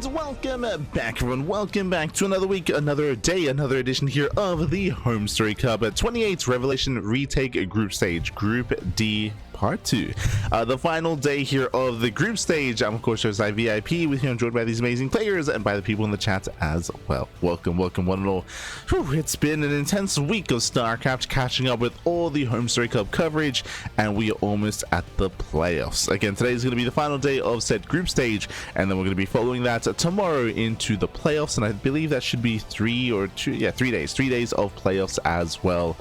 welcome back everyone, welcome back to another week, another day, another edition here of the HomeStory Cup 28 Revelation Retake Group Stage, Group D Part 2. The final day here of the group stage. I'm of course your VIP with you, enjoyed by these amazing players and by the people in the chat as well. Welcome one and all. Whew, it's been an intense week of StarCraft, catching up with all the HomeStory Cup coverage, and we are almost at the playoffs. Again, today is going to be the final day of said group stage, and then we're going to be following that tomorrow into the playoffs, and I believe that should be 3 days of playoffs as well.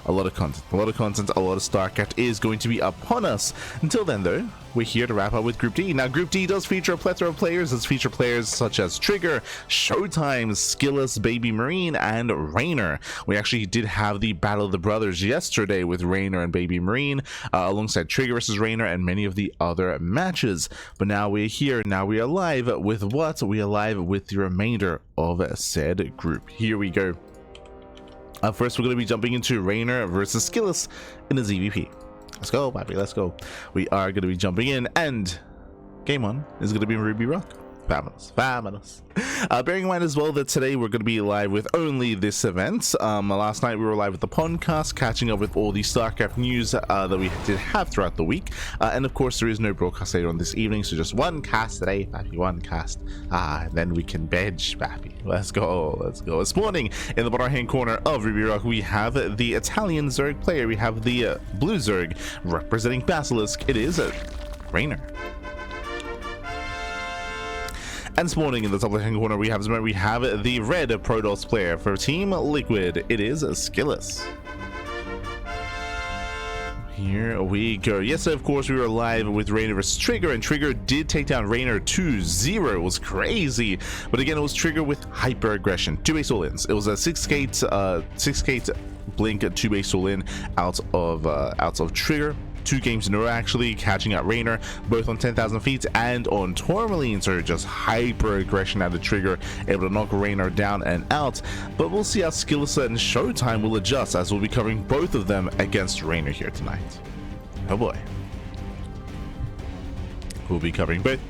A lot of content, a lot of StarCraft is going to be upon us. Until then though, we're here to wrap up with Group D. Now Group D does feature a plethora of players. It's feature players such as Trigger, Showtime, SKillous, Baby Marine, and Reynor. We actually did have the Battle of the Brothers yesterday with Reynor and Baby Marine, alongside Trigger versus Reynor and many of the other matches. But now we're here, now we are live with what? We are live with the remainder of said group. Here we go. First, we're going to be jumping into Reynor versus SKillous in the ZVP. Let's go, baby, let's go. We are going to be jumping in, and game 1 is going to be Ruby Rock. Fabulous. Bearing in mind as well that today we're going to be live with only this event. Last night we were live with the podcast, catching up with all the StarCraft news that we did have throughout the week. And of course there is no broadcast later on this evening, so just one cast today, baby, one cast. And then we can bench, baby. Let's go. This morning in the bottom right hand corner of Ruby Rock, we have the Italian Zerg player. We have the blue Zerg representing Basilisk. It is Reynor. And this morning in the top left-hand corner, we have the red Protoss player for Team Liquid. It is SKillous. Here we go. Yes, of course, we were live with Reynor versus Trigger, and Trigger did take down Reynor 2-0. It was crazy. But again, it was Trigger with hyper aggression. 2 base all-ins. It was a 6-gate blink, 2 base all-in out of Trigger. 2 games in a row actually, catching out Reynor both on 10,000 feet and on Tourmaline, so just hyper aggression out of Trigger, able to knock Reynor down and out. But we'll see how SKillous and Showtime will adjust, as we'll be covering both of them against Reynor here tonight. Oh boy, we'll be covering both.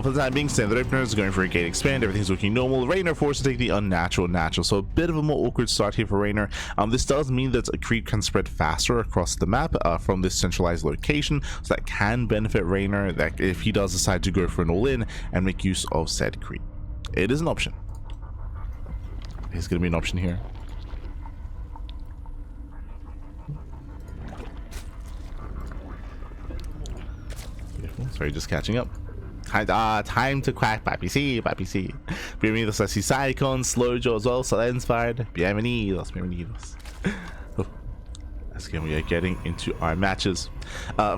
For the time being, standard openers going for a gate expand, everything's looking normal. Reynor forced to take the unnatural natural, so a bit of a more awkward start here for Reynor. This does mean that a creep can spread faster across the map from this centralized location, so that can benefit Reynor, that if he does decide to go for an all-in and make use of said creep. It is an option. It's going to be an option here. Beautiful. Sorry, just catching up. Time to crack, papi sí. Bienvenidos a Icon, Slow Joe as well, Inspired. Bienvenidos. Again, we are getting into our matches.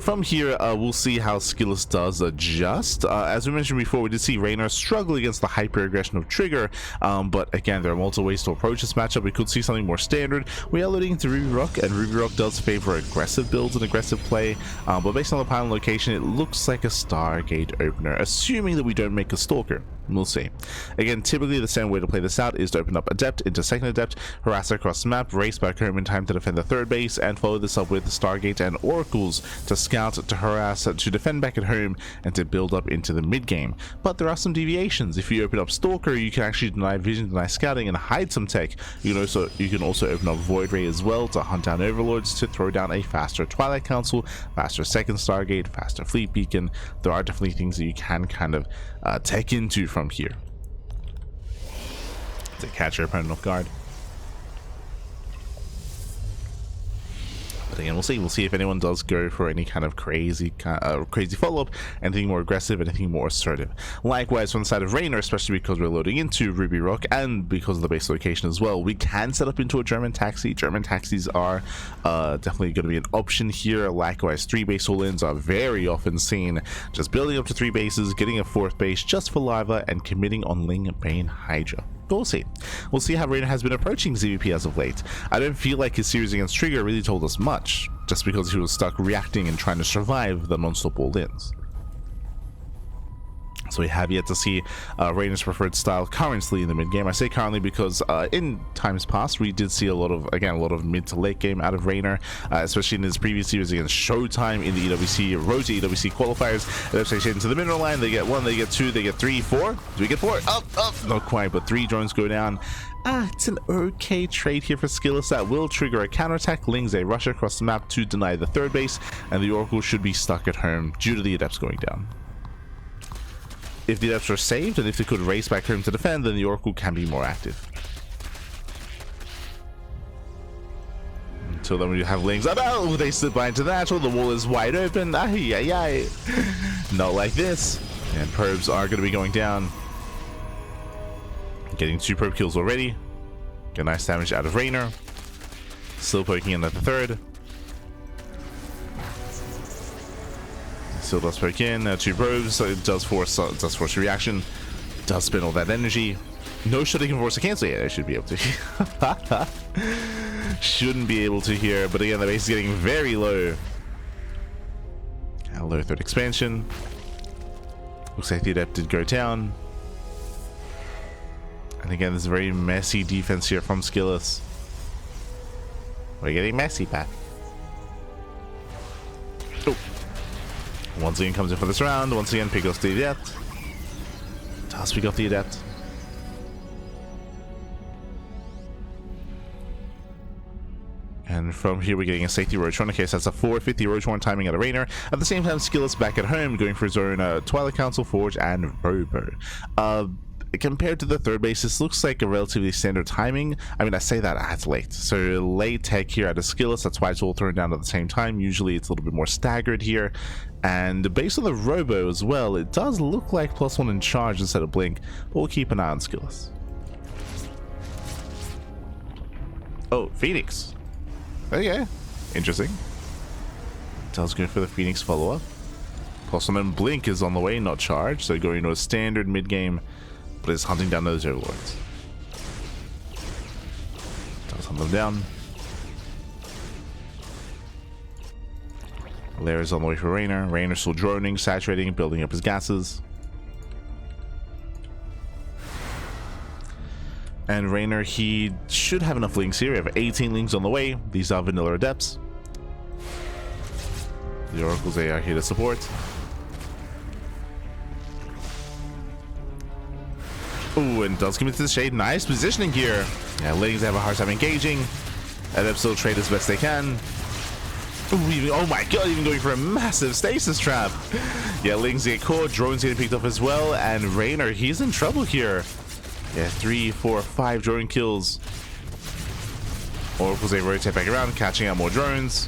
From here, we'll see how SKillous does adjust. As we mentioned before, we did see Reynor struggle against the hyper aggression of Trigger, but again, there are multiple ways to approach this matchup. We could see something more standard. We are loading into Ruby Rock, and Ruby Rock does favor aggressive builds and aggressive play, but based on the pile location, it looks like a Stargate opener, assuming that we don't make a Stalker. We'll see. Again, typically the same way to play this out is to open up Adept into second Adept, harass across the map, race back home in time to defend the third base, and follow this up with the Stargate and Oracles to scout, to harass, to defend back at home, and to build up into the mid game. But there are some deviations. If you open up Stalker, you can actually deny vision, deny scouting, and hide some tech. You can also open up Void Ray as well to hunt down Overlords, to throw down a faster Twilight Council, faster second Stargate, faster Fleet Beacon. There are definitely things that you can kind of tech into from here to catch your opponent off guard. But again, we'll see if anyone does go for any kind of crazy follow-up, anything more aggressive, anything more assertive. Likewise, from the side of Reynor, especially because we're loading into Ruby Rock and because of the base location as well, we can set up into a German taxi. German taxis are definitely going to be an option here. Likewise, 3 base all-ins are very often seen, just building up to 3 bases, getting a 4th base just for Lava, and committing on Ling Bane Hydra. We'll see. We'll see how Reynor has been approaching ZVP as of late. I don't feel like his series against Trigger really told us much, just because he was stuck reacting and trying to survive the non-stop all-ins. So we have yet to see Reynor's preferred style currently in the mid game. I say currently because in times past we did see a lot of mid to late game out of Reynor, especially in his previous series against Showtime in the EWC Road to EWC qualifiers. They into the mineral line. They get 1, they get 2, they get 3, 4. Do we get 4? Up, not quite, but 3 drones go down. It's an okay trade here for SKillous that will trigger a counterattack. Lings a rush across the map to deny the third base, and the Oracle should be stuck at home due to the Adepts going down. If the Adepts are saved and if they could race back home to defend, then the Oracle can be more active. Until then we have Lings. Oh, they slip by into the natural. The wall is wide open. Ay, ay, ay. Not like this. And probes are going to be going down. Getting 2 probe kills already. Get nice damage out of Reynor. Still poking in at the third. Still does poke in, 2 probes, so it does force a reaction, does spin all that energy. No shot he can force a cancel yet. I should be able to. Shouldn't be able to here, but again the base is getting very low. Low third expansion. Looks like the Adept did go down. And again, this very messy defense here from SKillous. We're getting messy back. Oh. Once again comes in for this round. Once again, pick off the Adept. Does pick off the Adept. And from here, we're getting a safety Roach Run. Okay, so that's a 450 Roach Run timing out of Reynor. At the same time, SKillous back at home, going for his own Twilight Council, Forge, and Robo. Compared to the third base, this looks like a relatively standard timing. I mean, I say that it's late. So late tech here at a SKillous, that's why it's all thrown down at the same time. Usually it's a little bit more staggered here. And based on the Robo as well, it does look like +1 in charge instead of blink. But we'll keep an eye on SKillous. Oh, Phoenix. Okay, interesting. Does go for the Phoenix follow-up. +1 and blink is on the way, not charged. So going to a standard mid-game, but is hunting down those overlords. Does hunt them down. Lair is on the way for Reynor. Reynor still droning, saturating, building up his gases. And Reynor, he should have enough links here. We have 18 links on the way. These are vanilla Adepts. The Oracles, they are here to support. Ooh, and does commit to the shade. Nice positioning here. Yeah, Lings have a hard time engaging. Adepts still trade as best they can. Ooh, oh my god, even going for a massive stasis trap. Yeah, Lings get caught. Drones getting picked up as well. And Reynor, he's in trouble here. Yeah, 3, 4, 5 drone kills. Oracles, they rotate back around, catching out more drones.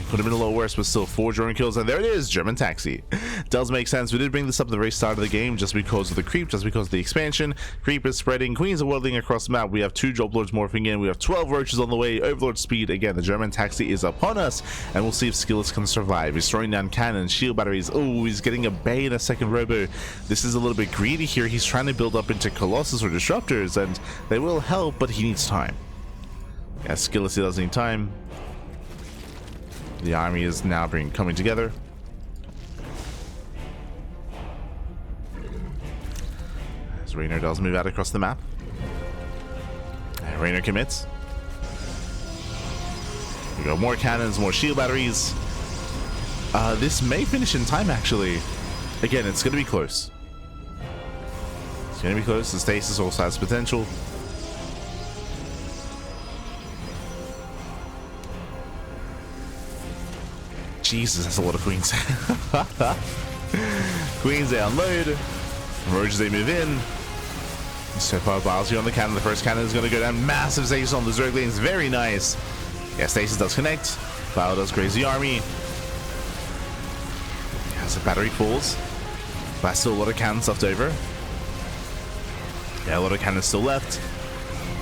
Could have been a little worse, but still 4 drone kills, and there it is, German Taxi. Does make sense. We did bring this up at the very start of the game just because of the creep, just because of the expansion. Creep is spreading, Queens are worlding across the map. We have 2 Job Lords morphing in, we have 12 Roaches on the way, Overlord speed. Again, the German Taxi is upon us, and we'll see if SKillous can survive. He's throwing down cannons, shield batteries. Oh, he's getting a Bay and a second Robo. This is a little bit greedy here. He's trying to build up into Colossus or Disruptors, and they will help, but he needs time. Yeah, SKillous, he does need time. The army is now coming together. As Reynor does move out across the map. Reynor commits. We got more cannons, more shield batteries. This may finish in time, actually. Again, it's going to be close. It's going to be close. The stasis also has potential. Jesus, that's a lot of queens. Queens, they unload. Roaches, they move in. So far, Balsy on the cannon. The first cannon is going to go down. Massive stasis on the Zerglings. Very nice. Yeah, stasis does connect. Cloud does graze the army. As the battery falls. But still a lot of cannons left over. Yeah, a lot of cannons still left.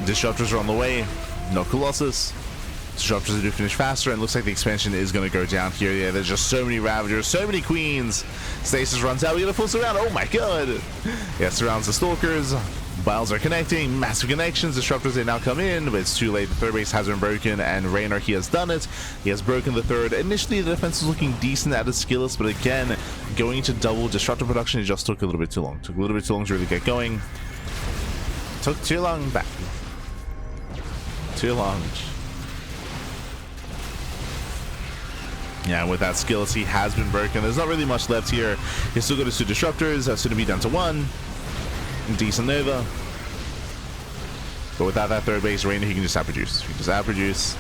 Disruptors are on the way. No Colossus. Disruptors do finish faster, and looks like the expansion is going to go down here. Yeah, there's just so many Ravagers, so many Queens. Stasis runs out. We get a full surround. Oh my god. Yeah, surrounds the Stalkers. Biles are connecting, massive connections, disruptors, they now come in, but it's too late. The third base has been broken, and Reynor, he has done it. He has broken the third. Initially, the defense was looking decent out of SKillous, but again, going into double disruptor production, it just took a little bit too long. Took a little bit too long to really get going. Took too long back. Too long. Yeah, with that SKillous, he has been broken. There's not really much left here. He's still got his two disruptors. That's going to be down to one. Decent Nova. But without that third base, Reynor, he can just outproduce. He can just outproduce.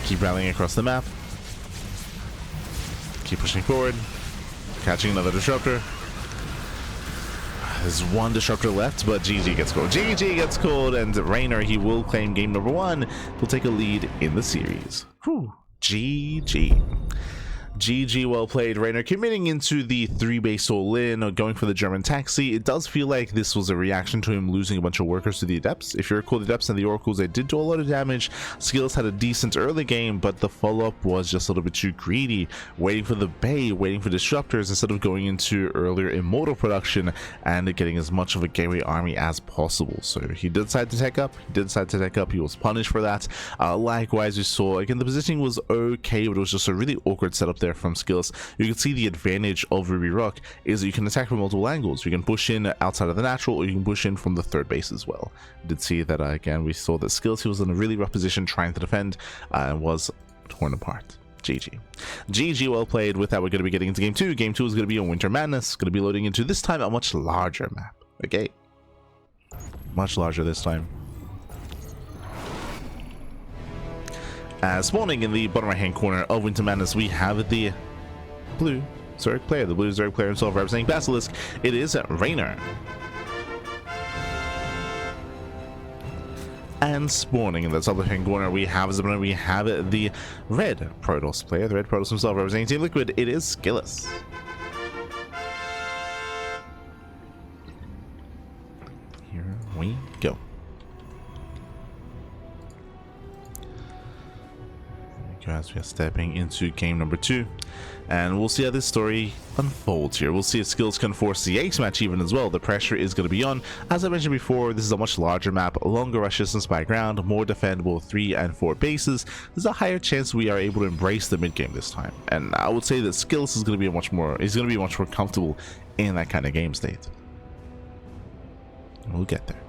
Keep rallying across the map. Keep pushing forward. Catching another disruptor. There's one disruptor left, but GG gets called. GG gets called, and Reynor, he will claim game number 1. Will take a lead in the series. Whew. GG. GG, well played. Reynor committing into the 3-base all-in, or going for the German taxi. It does feel like this was a reaction to him losing a bunch of workers to the Adepts. If you recall, the Adepts and the Oracles, they did do a lot of damage. SKillous had a decent early game, but the follow-up was just a little bit too greedy, waiting for the Bay, waiting for disruptors, instead of going into earlier Immortal production and getting as much of a gateway army as possible. So he did decide to tech up. He was punished for that. Likewise, we saw, again, the positioning was okay, but it was just a really awkward setup there from SKillous. You can see the advantage of Ruby Rock is that you can attack from multiple angles. You can push in outside of the natural, or you can push in from the third base as well. Did see that again, we saw that SKillous, he was in a really rough position trying to defend and was torn apart. GG. GG, well played. With that, we're going to be getting into game 2. Game 2 is going to be on Winter Madness. Going to be loading into, this time, a much larger map. Okay, much larger this time. Spawning in the bottom right hand corner of Winter Madness, we have the blue Zerg player, himself, representing Basilisk. It is Reynor. And spawning in the top left hand corner, we have the red Protoss player, the red Protoss himself, representing Team Liquid. It is SKillous. Here we go. As we are stepping into game number 2, and we'll see how this story unfolds here. We'll see if SKillous can force the ace match even as well. The pressure is going to be on. As I mentioned before, this is a much larger map, longer rush distance by ground, more defendable 3 and 4 bases. There's a higher chance we are able to embrace the mid game this time, and I would say that SKillous is going to be much more comfortable in that kind of game state. We'll get there.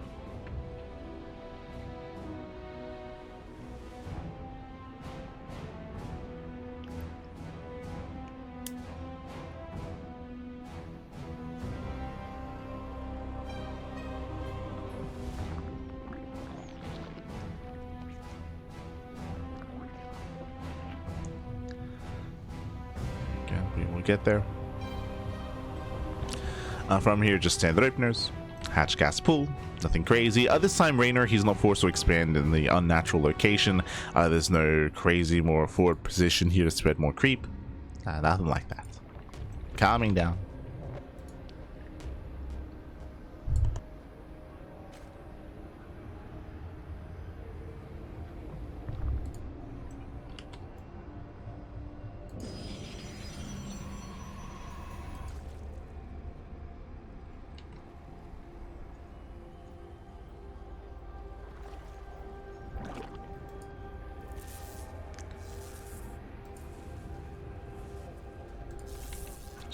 Get there. From here, just standard openers, hatch gas pull, nothing crazy. This time Reynor, he's not forced to expand in the unnatural location. There's no crazy more forward position here to spread more creep. Nothing like that. Calming down.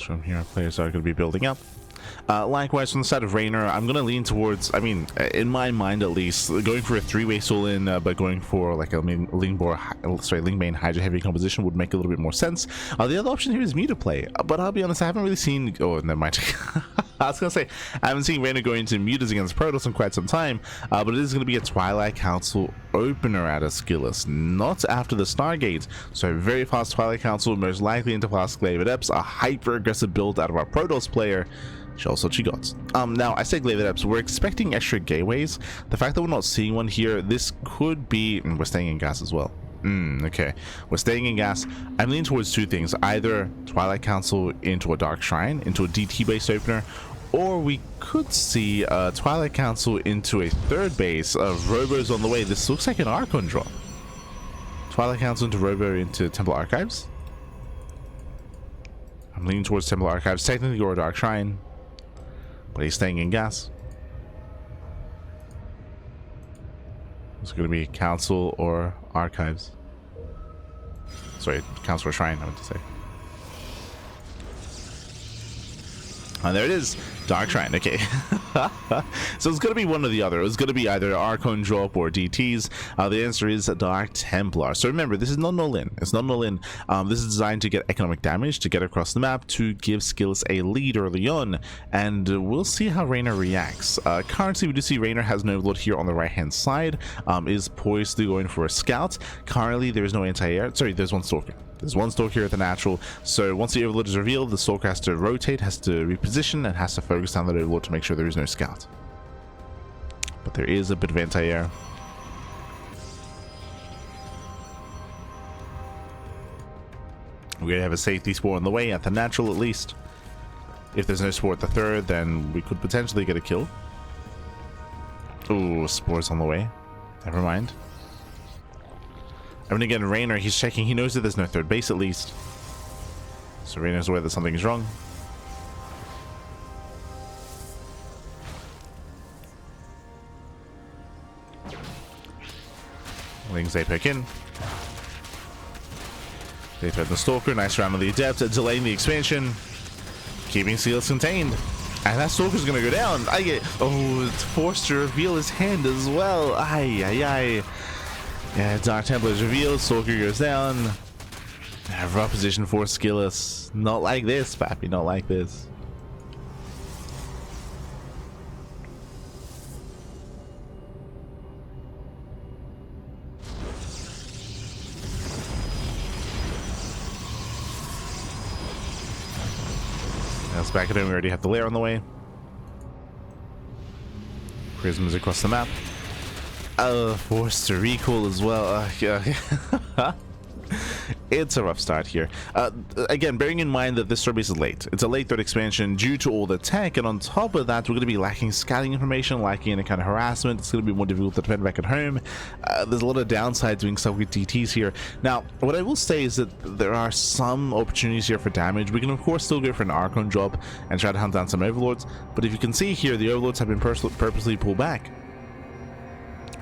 From here, players are going to be building up. Likewise, from the side of Reynor, I'm going to lean towards, I mean, in my mind at least, going for a 3-way all-in, but going for like a Ling main Hydra heavy composition would make a little bit more sense. The other option here is Muta play, but I'll be honest, I haven't really seen, oh, never mind. I was going to say, I haven't seen Reynor going into Mutas against Protoss in quite some time, but it is going to be a Twilight Council opener at a SKillous, not after the Stargate. So very fast Twilight Council, most likely into fast Glaive Adepts, a hyper aggressive build out of our Protoss player. Shows what she got. Now, I say Glaive Adepts, we're expecting extra gateways. The fact that we're not seeing one here, this could be, and we're staying in gas as well. Okay, we're staying in gas. I'm leaning towards 2 things, either Twilight Council into a Dark Shrine, into a DT based opener, or we could see Twilight Council into a 3rd base of Robos on the way. This looks like an Archon drop. Twilight Council into Robo into Temple Archives. I'm leaning towards Temple Archives, technically, or a Dark Shrine. But he's staying in gas. It's going to be Council or Archives. Sorry, Council or Shrine, I meant to say. And there it is. Dark Shrine, okay. So it's going to be one or the other. It's going to be either Archon drop or DTs. The answer is Dark Templar. So remember, this is not an all-in. It's not an all-in. This is designed to get economic damage, to get across the map, to give SKillous a lead early on. And we'll see how Reynor reacts. Currently, we do see Reynor has an Overlord here on the right-hand side. Is poised to go in for a Scout. Currently, there is no anti-air. Sorry, there's one Stalker. There's one Stalker here at the natural, so once the Overlord is revealed, the Stalker has to rotate, has to reposition, and has to focus down that Overlord to make sure there is no Scout. But there is a bit of anti-air. We're going to have a safety spore on the way, at the natural at least. If there's no spore at the third, then we could potentially get a kill. Ooh, spore's on the way. Never mind. I mean, again, Reynor, he's checking. He knows that there's no third base, at least. So Reynor's aware that something is wrong. Wings, they pick in. They threaten the Stalker. Nice round of the Adept, delaying the expansion. Keeping SKillous contained. And that Stalker's gonna go down. It's forced to reveal his hand as well. Ay, ay, ay. Yeah, Dark Templar is revealed, Stalker goes down. Rough position for SKillous. Not like this, Pappy, not like this. Now back at home, we already have the lair on the way. Prisms across the map. Forced to recall as well. Yeah. It's a rough start here. Again, bearing in mind that this starbase is late. It's a late third expansion due to all the tech, and on top of that, we're going to be lacking scouting information, lacking any kind of harassment. It's going to be more difficult to defend back at home. There's a lot of downside doing stuff with DTs here. Now, what I will say is that there are some opportunities here for damage. We can, of course, still go for an Archon drop and try to hunt down some Overlords, but if you can see here, the Overlords have been purposely pulled back.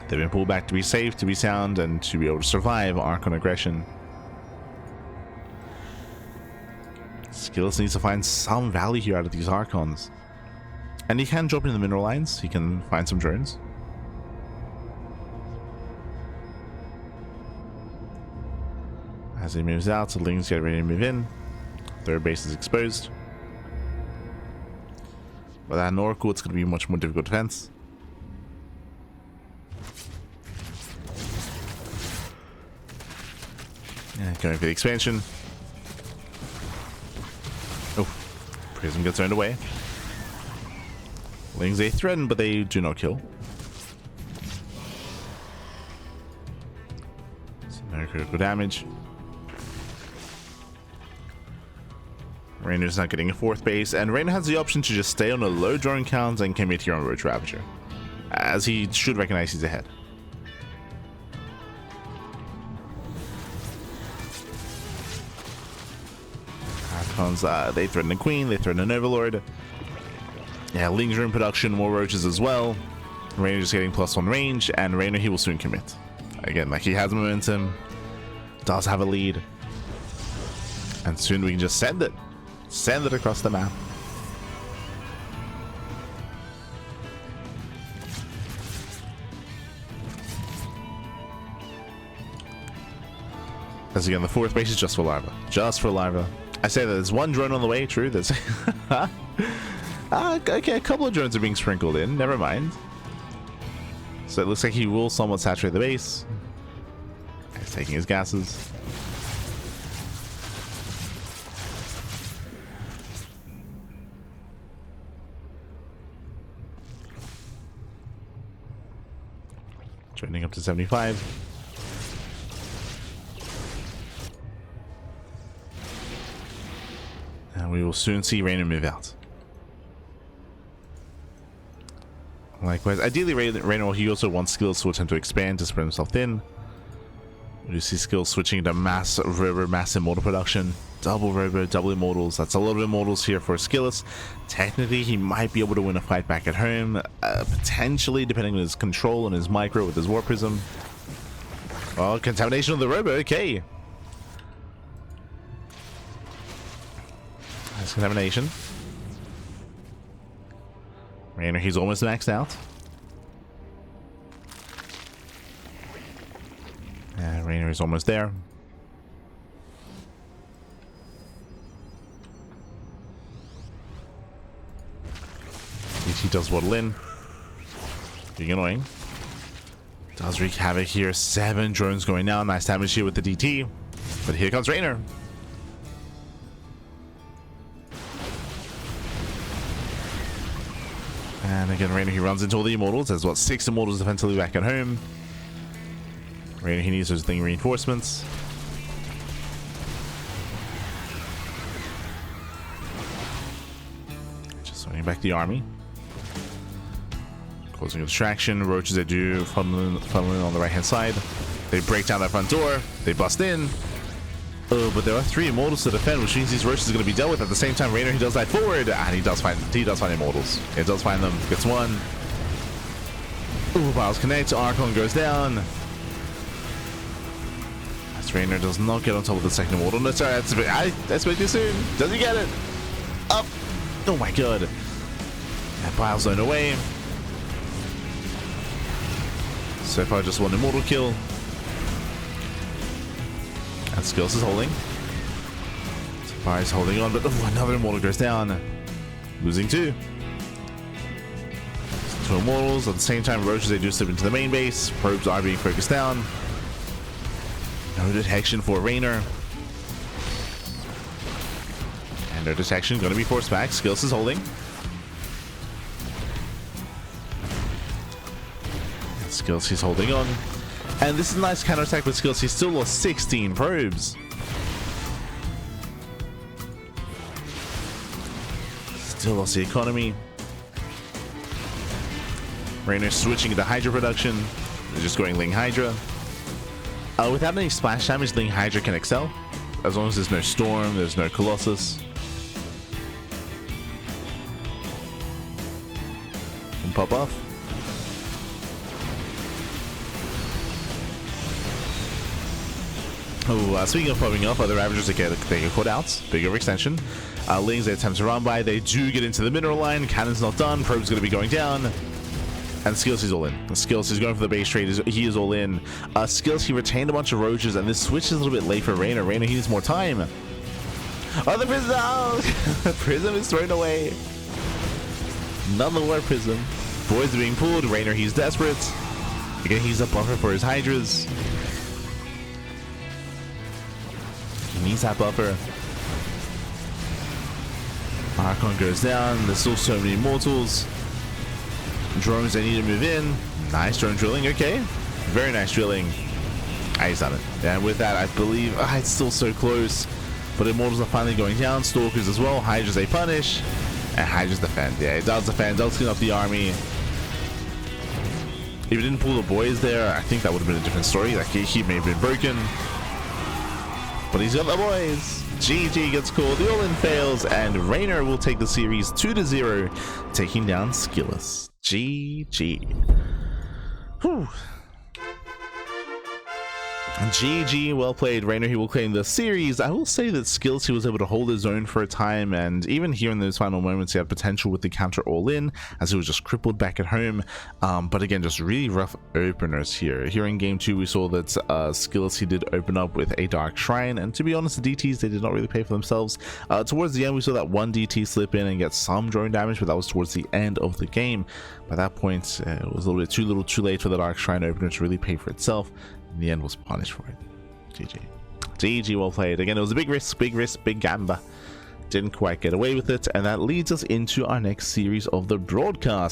They've been pulled back to be safe, to be sound, and to be able to survive Archon aggression. SKillous needs to find some value here out of these Archons. And he can drop into the mineral lines. He can find some drones. As he moves out, the Lings get ready to move in. Third base is exposed. Without an Oracle, it's going to be much more difficult defense. Yeah, going for the expansion. Oh, Prism gets turned away. Lings, they threaten, but they do not kill. So no critical damage. Reynor's not getting a fourth base, and Reynor has the option to just stay on a low drone count and commit here on Roach Ravager, as he should recognize he's ahead. They threaten a Queen, they threaten an Overlord. Yeah, Lings are in production, more roaches as well. Reynor just getting +1 range, and Reynor, he will soon commit. Again, like, he has momentum, does have a lead, and soon we can just send it across the map. As again, the fourth base is just for larva. Just for larva. I say that there's one drone on the way, true. There's okay, a couple of drones are being sprinkled in, never mind. So it looks like he will somewhat saturate the base. He's taking his gases. Trending up to 75. And we will soon see Reynor move out. Likewise, ideally Reynor, he also wants SKillous to attempt to expand to spread himself thin. You see Skillous switching to mass robo, mass immortal production. Double robo, double immortals. That's a lot of immortals here for Skillous. Technically, he might be able to win a fight back at home. Potentially, depending on his control and his micro with his Warp Prism. Oh, contamination of the robo. Okay. Nice contamination. Reynor, he's almost maxed out. Yeah, Reynor is almost there. He does waddle in. Being annoying. Does wreak havoc here. 7 drones going down. Nice damage here with the DT. But here comes Reynor. And again, Reynor, he runs into all the immortals. There's what, 6 immortals defensively back at home. Reynor, he needs those thing reinforcements. Just sending back the army. Causing a distraction. Roaches, they do funneling on the right hand side. They break down that front door. They bust in. Oh, but there are 3 immortals to defend, which means these roaches are going to be dealt with. At the same time, Reynor, he does dive forward, and he does find immortals. He does find them. Gets one. Ooh, Biles connects. Archon goes down. As Reynor does not get on top of the second immortal. No, sorry, that's way too soon. Does he get it? Up. Oh my god. And Biles zone away. So far, just 1 immortal kill. And Skillous is holding. Fire is holding on, but another immortal goes down. Losing 2. 2 immortals. At the same time, roaches, they do slip into the main base. Probes are being focused down. No detection for Reynor. And no detection going to be forced back. Skillous is holding. And Skillous, he's holding on. And this is a nice counterattack with Skillous. He still lost 16 probes. Still lost the economy. Reynor switching into Hydra production. They're just going Ling Hydra. Without any splash damage, Ling Hydra can excel. As long as there's no Storm, there's no Colossus. Can pop off. Oh, speaking of popping off, other Ravagers they get caught out. Big overextension. Lings, they attempt to run by. They do get into the mineral line. Cannon's not done. Probe's going to be going down. And Skillous is all in. Skillous is going for the base trade. He is all in. Skillous, he retained a bunch of roaches, and this switch is a little bit late for Reynor. Reynor, he needs more time. Oh, the prism! Oh! Prism is thrown away. Another Warp Prism. Boys are being pulled. Reynor, he's desperate. Again, he's a buffer for his Hydras. He needs that buffer. Archon goes down. There's still so many immortals. Drones, they need to move in. Nice drone drilling. Okay. Very nice drilling. He's done it. And with that, I believe it's still so close. But immortals are finally going down. Stalkers as well. Hydras, they punish. And Hydras defend. Yeah, it does defend. Does clean up the army. If he didn't pull the boys there, I think that would have been a different story. Like, he may have been broken. But he's got the boys. GG gets called. The all-in fails. And Reynor will take the series 2-0, taking down Skillous. GG. Whew. GG, well played. Reynor, he will claim the series. I will say that Skillous, he was able to hold his own for a time, and even here in those final moments, he had potential with the counter all-in, as he was just crippled back at home. But again, just really rough openers here. Here in game 2, we saw that Skillous, he did open up with a Dark Shrine, and to be honest, the DTs, they did not really pay for themselves. Towards the end, we saw that one DT slip in and get some drone damage, but that was towards the end of the game. By that point, it was a little bit too late for the Dark Shrine opener to really pay for itself. In the end, was punished for it. GG. GG, well played. Again, it was a big risk, big gamble. Didn't quite get away with it, and that leads us into our next series of the broadcast.